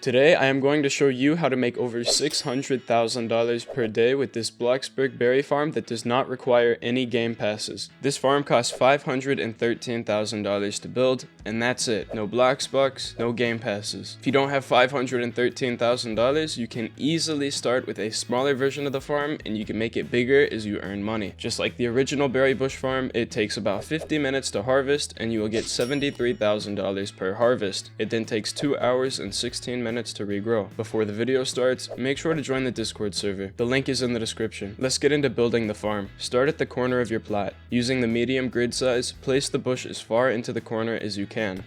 Today I am going to show you how to make over $600,000 per day with this Bloxburg berry farm that does not require any game passes. This farm costs $513,000 to build, and that's it. No Bloxbucks, no game passes. If you don't have $513,000, you can easily start with a smaller version of the farm and you can make it bigger as you earn money. Just like the original berry bush farm, it takes about 50 minutes to harvest and you will get $73,000 per harvest. It then takes 2 hours and 16 minutes to regrow. Before the video starts, make sure to join the Discord server. The link is in the description. Let's get into building the farm. Start at the corner of your plot. Using the medium grid size, place the bush as far into the corner as you can.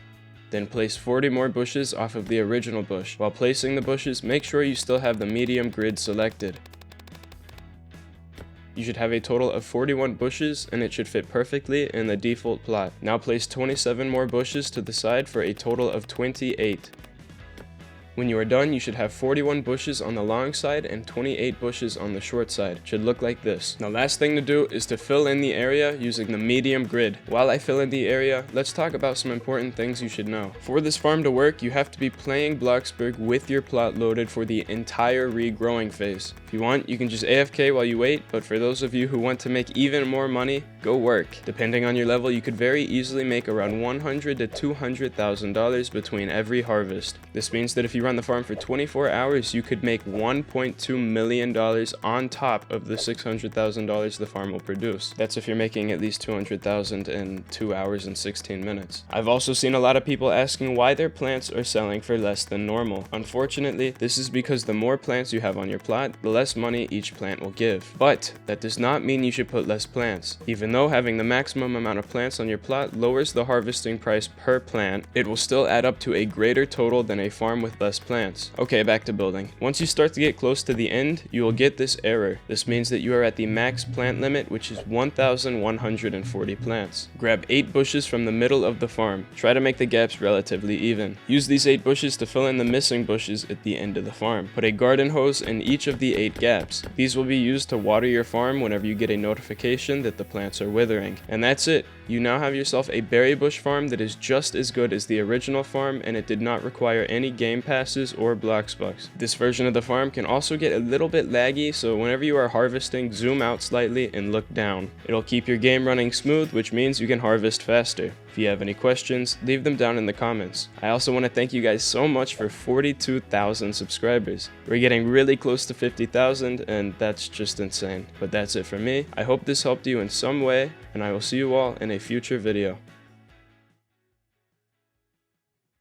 Then place 40 more bushes off of the original bush. While placing the bushes, make sure you still have the medium grid selected. You should have a total of 41 bushes and it should fit perfectly in the default plot. Now place 27 more bushes to the side for a total of 28. When you are done, you should have 41 bushes on the long side and 28 bushes on the short side. It should look like this. Now, last thing to do is to fill in the area using the medium grid. While I fill in the area, let's talk about some important things you should know. For this farm to work, you have to be playing Bloxburg with your plot loaded for the entire regrowing phase. If you want, you can just AFK while you wait, but for those of you who want to make even more money, go work. Depending on your level, you could very easily make around $100,000 to $200,000 between every harvest. This means that if you run the farm for 24 hours, you could make $1.2 million on top of the $600,000 the farm will produce. That's if you're making at least $200,000 in 2 hours and 16 minutes. I've also seen a lot of people asking why their plants are selling for less than normal. Unfortunately, this is because the more plants you have on your plot, the less money each plant will give. But that does not mean you should put less plants. Even though having the maximum amount of plants on your plot lowers the harvesting price per plant, it will still add up to a greater total than a farm with less plants. Okay, back to building. Once you start to get close to the end, you will get this error. This means that you are at the max plant limit, which is 1,140 plants. Grab 8 bushes from the middle of the farm. Try to make the gaps relatively even. Use these 8 bushes to fill in the missing bushes at the end of the farm. Put a garden hose in each of the 8 gaps. These will be used to water your farm whenever you get a notification that the plants are withering. And that's it. You now have yourself a berry bush farm that is just as good as the original farm, and it did not require any game passes or Bloxbucks. This version of the farm can also get a little bit laggy, so whenever you are harvesting, zoom out slightly and look down. It'll keep your game running smooth, which means you can harvest faster. If you have any questions, leave them down in the comments. I also want to thank you guys so much for 42,000 subscribers. We're getting really close to 50,000 and that's just insane. But that's it for me. I hope this helped you in some way, and I will see you all in a future video.